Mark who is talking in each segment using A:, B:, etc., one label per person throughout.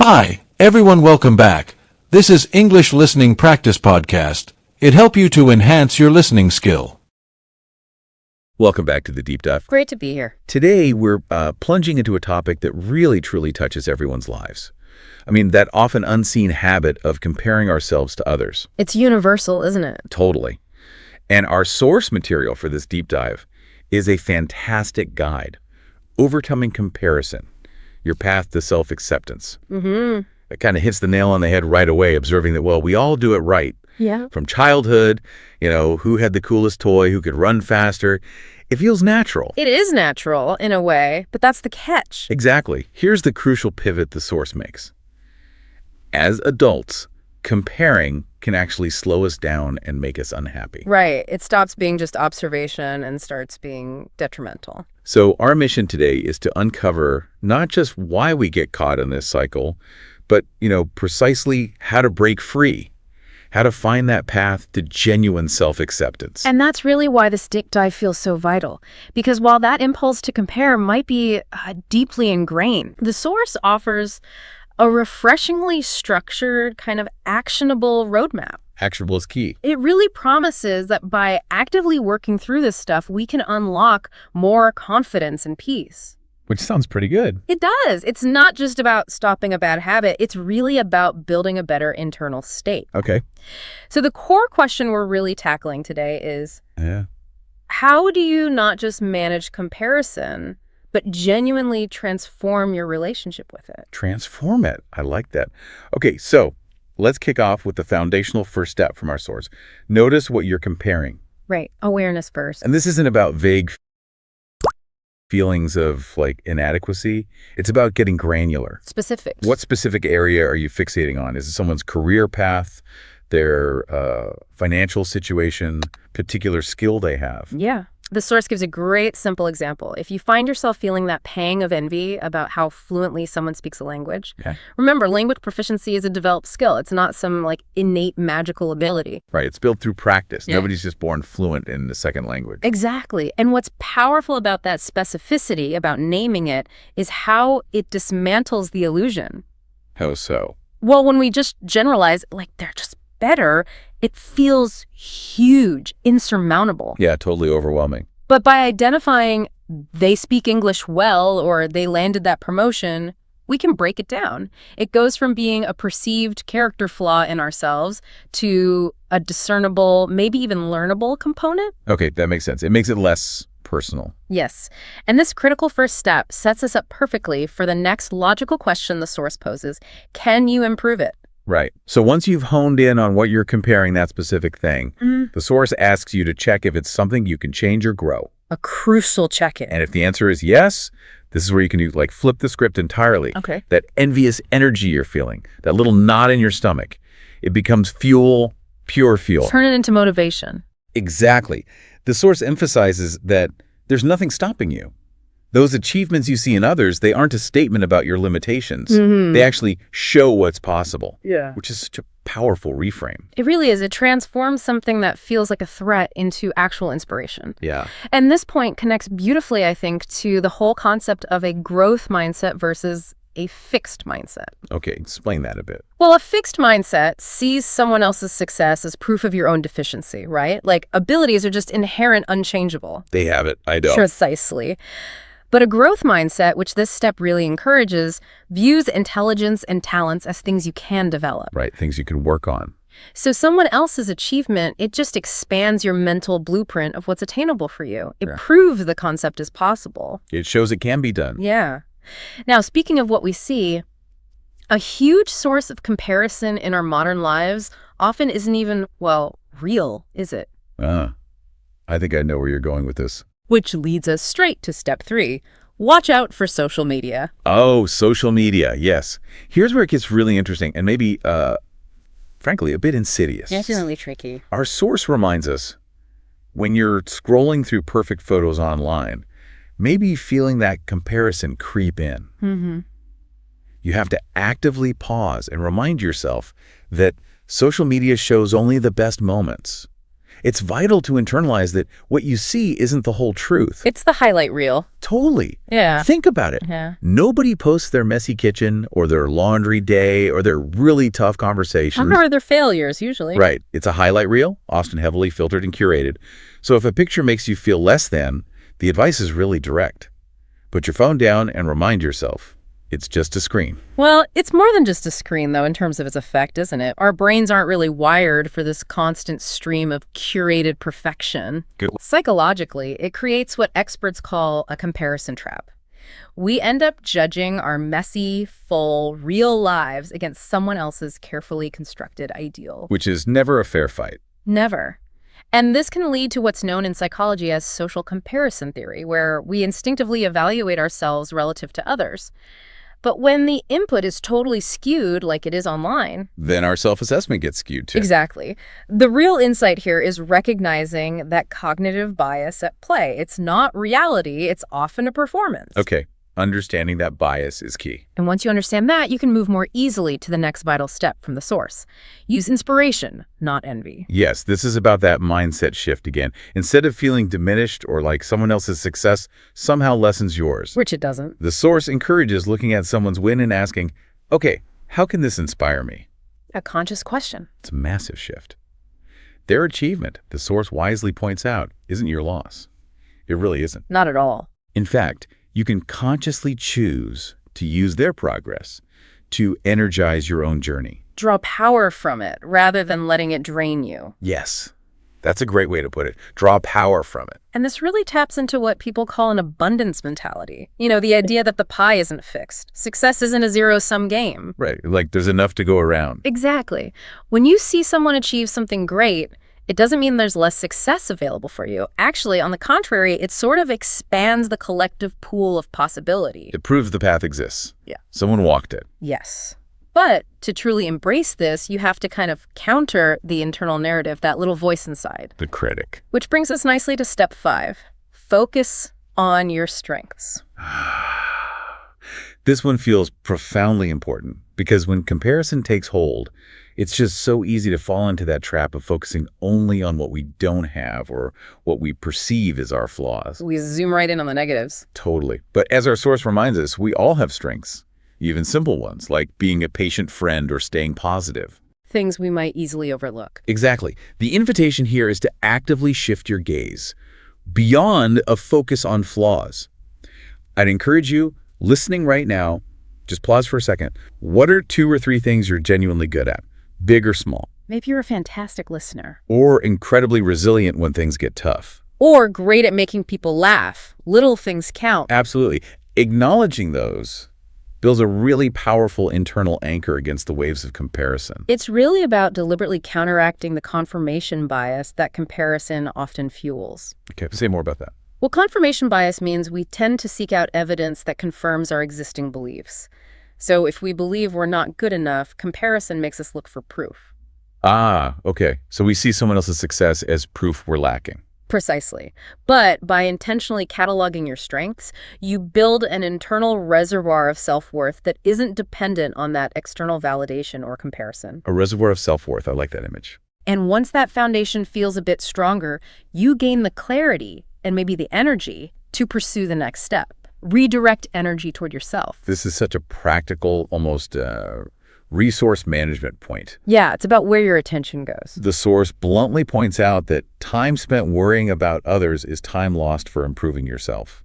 A: Hi, everyone, welcome back. This is English Listening Practice Podcast. It helps you to enhance your listening skill.
B: Welcome back to the Deep Dive.
C: Great to be here.
B: Today, we're plunging into a topic that really, truly touches everyone's lives. I mean, that often unseen habit of comparing ourselves to others.
C: It's universal, isn't it?
B: Totally. And our source material for this deep dive is a fantastic guide, Overcoming Comparison, Your Path to Self-Acceptance. It kind of hits the nail on the head right away, observing that, well, we all do it right.
C: Yeah.
B: From childhood, who had the coolest toy, who could run faster. It feels natural.
C: It is natural in a way, but that's the catch.
B: Exactly. Here's the crucial pivot the source makes. As adults, comparing can actually slow us down and make us unhappy.
C: Right. It stops being just observation and starts being detrimental.
B: So our mission today is to uncover not just why we get caught in this cycle, but, precisely how to break free, how to find that path to genuine self-acceptance.
C: And that's really why this deep dive feels so vital. Because while that impulse to compare might be deeply ingrained, the source offers a refreshingly structured, kind of actionable roadmap.
B: Actionable is key.
C: It really promises that by actively working through this stuff, we can unlock more confidence and peace.
B: Which sounds pretty good.
C: It does. It's not just about stopping a bad habit. It's really about building a better internal state.
B: Okay.
C: So the core question we're really tackling today is,
B: Yeah.
C: how do you not just manage comparison, but genuinely transform your relationship with it?
B: Transform it. I like that. Okay, so let's kick off with the foundational first step from our source. Notice what you're comparing.
C: Right. Awareness first.
B: And this isn't about vague feelings of inadequacy. It's about getting granular.
C: Specifics.
B: What specific area are you fixating on? Is it someone's career path, their financial situation, particular skill they have?
C: Yeah. The source gives a great simple example. If you find yourself feeling that pang of envy about how fluently someone speaks a language, remember, language proficiency is a developed skill. It's not some innate magical ability.
B: Right. It's built through practice.
C: Yeah.
B: Nobody's just born fluent in the second language.
C: Exactly. And what's powerful about that specificity, about naming it, is how it dismantles the illusion.
B: How so?
C: Well, when we just generalize, they're just better, it feels huge, insurmountable.
B: Yeah, totally overwhelming.
C: But by identifying they speak English well or they landed that promotion, we can break it down. It goes from being a perceived character flaw in ourselves to a discernible, maybe even learnable component.
B: Okay, that makes sense. It makes it less personal.
C: Yes. And this critical first step sets us up perfectly for the next logical question the source poses. Can you improve it?
B: Right. So once you've honed in on what you're comparing that specific thing, the source asks you to check if it's something you can change or grow.
C: A crucial check-in.
B: And if the answer is yes, this is where you can do flip the script entirely.
C: Okay.
B: That envious energy you're feeling, that little knot in your stomach, it becomes fuel, pure fuel.
C: Turn it into motivation.
B: Exactly. The source emphasizes that there's nothing stopping you. Those achievements you see in others, they aren't a statement about your limitations. They actually show what's possible.
C: Yeah.
B: Which is such a powerful reframe.
C: It really is. It transforms something that feels like a threat into actual inspiration.
B: Yeah.
C: And this point connects beautifully, I think, to the whole concept of a growth mindset versus a fixed mindset.
B: Okay, explain that a bit.
C: Well, a fixed mindset sees someone else's success as proof of your own deficiency, right? Abilities are just inherent, unchangeable.
B: They have it. I don't.
C: Precisely. But a growth mindset, which this step really encourages, views intelligence and talents as things you can develop.
B: Right, things you can work on.
C: So someone else's achievement, it just expands your mental blueprint of what's attainable for you. It proves the concept is possible.
B: It shows it can be done.
C: Yeah. Now, speaking of what we see, a huge source of comparison in our modern lives often isn't even, real, is it?
B: I think I know where you're going with this.
C: Which leads us straight to step 3. Watch out for social media.
B: Oh, social media, yes. Here's where it gets really interesting and maybe, frankly, a bit insidious.
C: Definitely tricky.
B: Our source reminds us, when you're scrolling through perfect photos online, maybe feeling that comparison creep in. You have to actively pause and remind yourself that social media shows only the best moments. It's vital to internalize that what you see isn't the whole truth.
C: It's the highlight reel.
B: Totally.
C: Yeah.
B: Think about it.
C: Yeah.
B: Nobody posts their messy kitchen or their laundry day or their really tough conversations.
C: Or their failures, usually.
B: Right. It's a highlight reel, often heavily filtered and curated. So if a picture makes you feel less than, the advice is really direct. Put your phone down and remind yourself, it's just a screen.
C: Well, it's more than just a screen, though, in terms of its effect, isn't it? Our brains aren't really wired for this constant stream of curated perfection.
B: Good.
C: Psychologically, it creates what experts call a comparison trap. We end up judging our messy, full, real lives against someone else's carefully constructed ideal.
B: Which is never a fair fight.
C: Never. And this can lead to what's known in psychology as social comparison theory, where we instinctively evaluate ourselves relative to others. But when the input is totally skewed, like it is online...
B: Then our self-assessment gets skewed too.
C: Exactly. The real insight here is recognizing that cognitive bias at play. It's not reality, it's often a performance.
B: Okay. Understanding that bias is key.
C: And once you understand that, you can move more easily to the next vital step from the source. Use inspiration, not envy.
B: Yes, this is about that mindset shift again. Instead of feeling diminished or like someone else's success somehow lessens yours,
C: Which it doesn't.
B: the source encourages looking at someone's win and asking, okay, how can this inspire me?
C: A conscious question.
B: It's a massive shift. Their achievement, the source wisely points out, isn't your loss. It really isn't.
C: Not at all.
B: In fact, you can consciously choose to use their progress to energize your own journey.
C: Draw power from it rather than letting it drain you.
B: Yes, that's a great way to put it. Draw power from it.
C: And this really taps into what people call an abundance mentality. You know, the idea that the pie isn't fixed. Success isn't a zero-sum game.
B: Right, like there's enough to go around.
C: Exactly. When you see someone achieve something great, it doesn't mean there's less success available for you. Actually, on the contrary, it sort of expands the collective pool of possibility.
B: It proves the path exists.
C: Yeah.
B: Someone walked it.
C: Yes. But to truly embrace this, you have to kind of counter the internal narrative, that little voice inside.
B: The critic.
C: Which brings us nicely to step 5. Focus on your strengths.
B: This one feels profoundly important because when comparison takes hold, it's just so easy to fall into that trap of focusing only on what we don't have or what we perceive as our flaws.
C: We zoom right in on the negatives.
B: Totally. But as our source reminds us, we all have strengths, even simple ones, like being a patient friend or staying positive.
C: Things we might easily overlook.
B: Exactly. The invitation here is to actively shift your gaze beyond a focus on flaws. I'd encourage you, listening right now, just pause for a second. What are 2 or 3 things you're genuinely good at? Big or small?
C: Maybe you're a fantastic listener.
B: Or incredibly resilient when things get tough?
C: Or great at making people laugh. Little things count.
B: Absolutely. Acknowledging those builds a really powerful internal anchor against the waves of comparison.
C: It's really about deliberately counteracting the confirmation bias that comparison often fuels.
B: Okay, say more about that.
C: Well, confirmation bias means we tend to seek out evidence that confirms our existing beliefs. So if we believe we're not good enough, comparison makes us look for proof.
B: Ah, okay. So we see someone else's success as proof we're lacking.
C: Precisely. But by intentionally cataloging your strengths, you build an internal reservoir of self-worth that isn't dependent on that external validation or comparison.
B: A reservoir of self-worth. I like that image.
C: And once that foundation feels a bit stronger, you gain the clarity and maybe the energy to pursue the next step. Redirect energy toward yourself.
B: This is such a practical, almost resource management point.
C: Yeah, it's about where your attention goes.
B: The source bluntly points out that time spent worrying about others is time lost for improving yourself.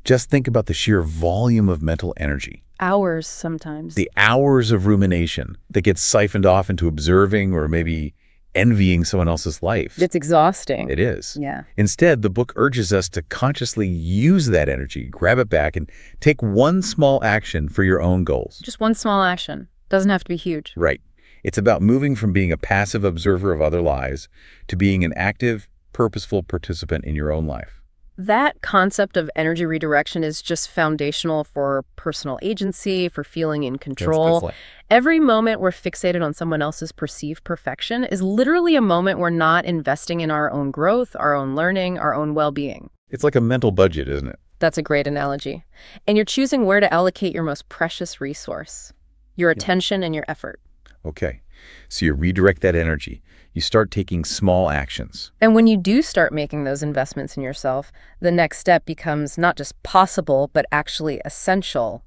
B: Just think about the sheer volume of mental energy.
C: Hours sometimes.
B: The hours of rumination that gets siphoned off into observing or maybe envying someone else's life.
C: It's exhausting.
B: It is.
C: Yeah.
B: Instead, the book urges us to consciously use that energy, grab it back, and take one small action for your own goals.
C: Just one small action. Doesn't have to be huge.
B: Right. It's about moving from being a passive observer of other lives to being an active, purposeful participant in your own life.
C: That concept of energy redirection is just foundational for personal agency, for feeling in control. Every moment we're fixated on someone else's perceived perfection is literally a moment we're not investing in our own growth, our own learning, our own well-being.
B: It's like a mental budget, isn't it?
C: That's a great analogy. And you're choosing where to allocate your most precious resource, your attention and your effort.
B: Okay. So you redirect that energy. You start taking small actions.
C: And when you do start making those investments in yourself, the next step becomes not just possible, but actually essential.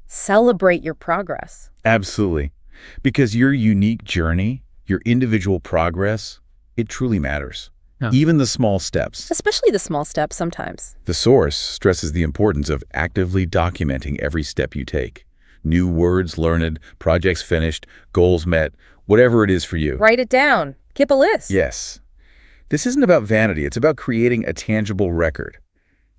C: Celebrate your progress.
B: Absolutely. Because your unique journey, your individual progress, it truly matters.
A: Yeah.
B: Even the small steps.
C: Especially the small steps sometimes.
B: The source stresses the importance of actively documenting every step you take. New words learned, projects finished, goals met, whatever it is for you.
C: Write it down. Keep a list.
B: Yes. This isn't about vanity. It's about creating a tangible record.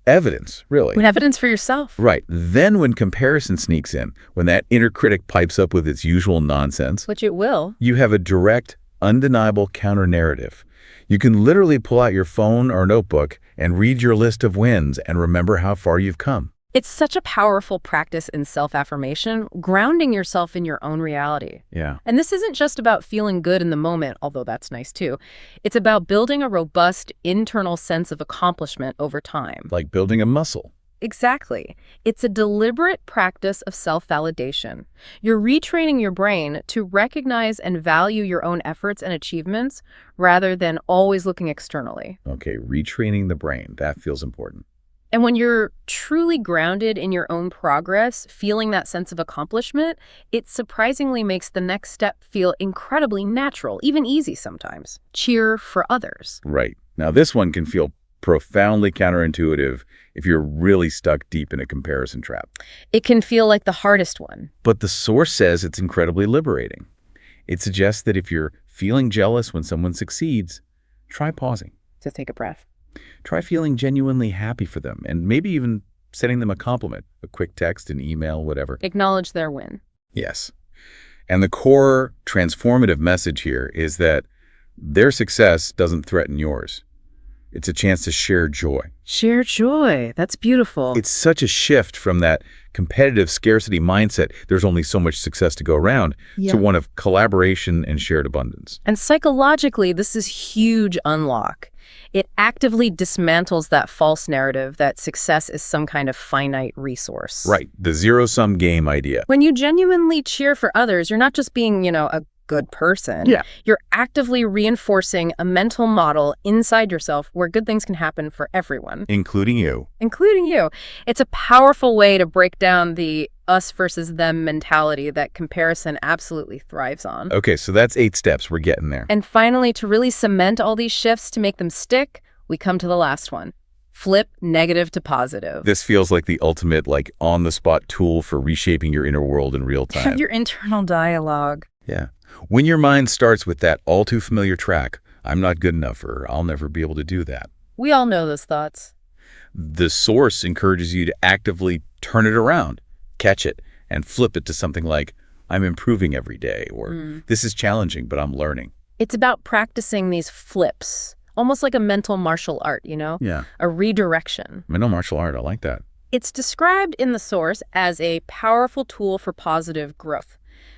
B: Evidence, really.
C: With evidence for yourself.
B: Right. Then when comparison sneaks in, when that inner critic pipes up with its usual nonsense,
C: Which it will.
B: you have a direct, undeniable counter-narrative. You can literally pull out your phone or notebook and read your list of wins and remember how far you've come.
C: It's such a powerful practice in self-affirmation, grounding yourself in your own reality.
B: Yeah.
C: And this isn't just about feeling good in the moment, although that's nice too. It's about building a robust internal sense of accomplishment over time.
B: Like building a muscle.
C: Exactly. It's a deliberate practice of self-validation. You're retraining your brain to recognize and value your own efforts and achievements rather than always looking externally.
B: Okay, retraining the brain. That feels important.
C: And when you're truly grounded in your own progress, feeling that sense of accomplishment, it surprisingly makes the next step feel incredibly natural, even easy sometimes. Cheer for others.
B: Right. Now, this one can feel profoundly counterintuitive if you're really stuck deep in a comparison trap.
C: It can feel like the hardest one.
B: But the source says it's incredibly liberating. It suggests that if you're feeling jealous when someone succeeds, try pausing.
C: To take a breath.
B: Try feeling genuinely happy for them and maybe even sending them a compliment, a quick text, an email, whatever.
C: Acknowledge their win.
B: Yes. And the core transformative message here is that their success doesn't threaten yours. It's a chance to share joy.
C: Share joy. That's beautiful.
B: It's such a shift from that competitive scarcity mindset, there's only so much success to go around, to one of collaboration and shared abundance.
C: And psychologically, this is huge unlock. It actively dismantles that false narrative that success is some kind of finite resource.
B: Right, the zero-sum game idea.
C: When you genuinely cheer for others, you're not just being, a good person.
B: Yeah.
C: You're actively reinforcing a mental model inside yourself where good things can happen for everyone,
B: Including you.
C: including you. It's a powerful way to break down the us versus them mentality that comparison absolutely thrives on.
B: Okay, so that's 8 steps. We're getting there.
C: And finally, to really cement all these shifts to make them stick, we come to the last one. Flip negative to positive.
B: This feels like the ultimate, on-the-spot tool for reshaping your inner world in real time.
C: Your internal dialogue.
B: Yeah. When your mind starts with that all-too-familiar track, I'm not good enough, or I'll never be able to do that,
C: We all know those thoughts.
B: the source encourages you to actively turn it around, catch it, and flip it to something like, I'm improving every day, or this is challenging, but I'm learning.
C: It's about practicing these flips, almost like a mental martial art,
B: Yeah.
C: a redirection.
B: Mental martial art, I like that.
C: It's described in the source as a powerful tool for positive growth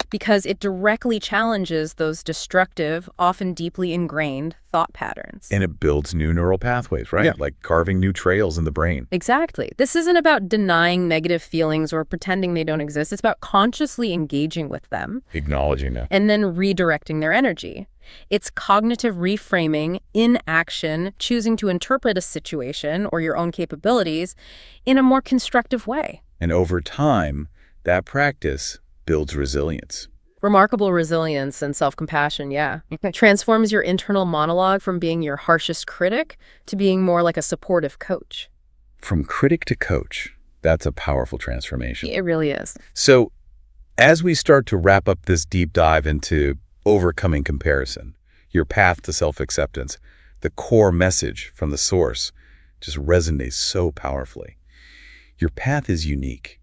C: because it directly challenges those destructive, often deeply ingrained thought patterns.
B: And it builds new neural pathways, right?
A: Yeah.
B: Like carving new trails in the brain.
C: Exactly. This isn't about denying negative feelings or pretending they don't exist. It's about consciously engaging with them
B: Acknowledging that.
C: and then redirecting their energy. It's cognitive reframing in action, choosing to interpret a situation or your own capabilities in a more constructive way.
B: And over time, that practice builds resilience.
C: Remarkable resilience and self-compassion, yeah. It transforms your internal monologue from being your harshest critic to being more like a supportive coach.
B: From critic to coach, that's a powerful transformation.
C: It really is.
B: So as we start to wrap up this deep dive into overcoming comparison, your path to self-acceptance, the core message from the source just resonates so powerfully. Your path is unique,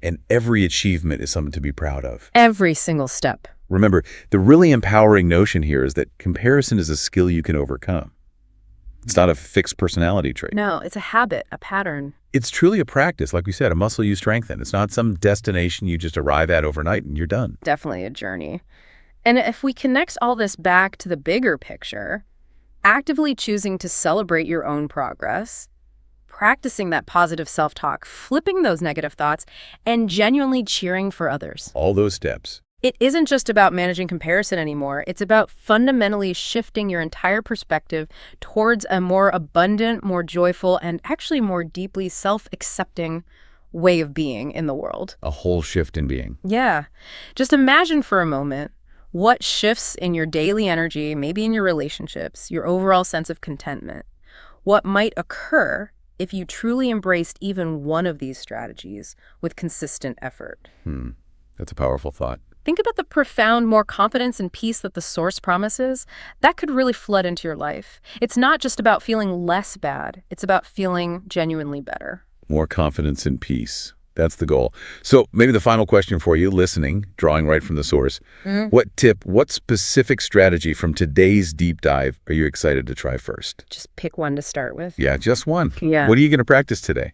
B: and every achievement is something to be proud of.
C: Every single step.
B: Remember, the really empowering notion here is that comparison is a skill you can overcome. It's not a fixed personality trait.
C: No, it's a habit, a pattern.
B: It's truly a practice, like we said, a muscle you strengthen. It's not some destination you just arrive at overnight and you're done.
C: Definitely a journey. And if we connect all this back to the bigger picture, actively choosing to celebrate your own progress, practicing that positive self-talk, flipping those negative thoughts, and genuinely cheering for others.
B: All those steps
C: It isn't just about managing comparison anymore. It's about fundamentally shifting your entire perspective towards a more abundant, more joyful, and actually more deeply self-accepting way of being in the world.
B: A whole shift in being.
C: Yeah. Just imagine for a moment what shifts in your daily energy, maybe in your relationships, your overall sense of contentment. What might occur if you truly embraced even one of these strategies with consistent effort?
B: That's a powerful thought.
C: Think about the profound more confidence and peace that the Source promises. That could really flood into your life. It's not just about feeling less bad. It's about feeling genuinely better.
B: More confidence and peace. That's the goal. So maybe the final question for you, listening, drawing right from the Source. What specific strategy from today's deep dive are you excited to try first?
C: Just pick one to start with.
B: Yeah, just one.
C: Yeah.
B: What are you going to practice today?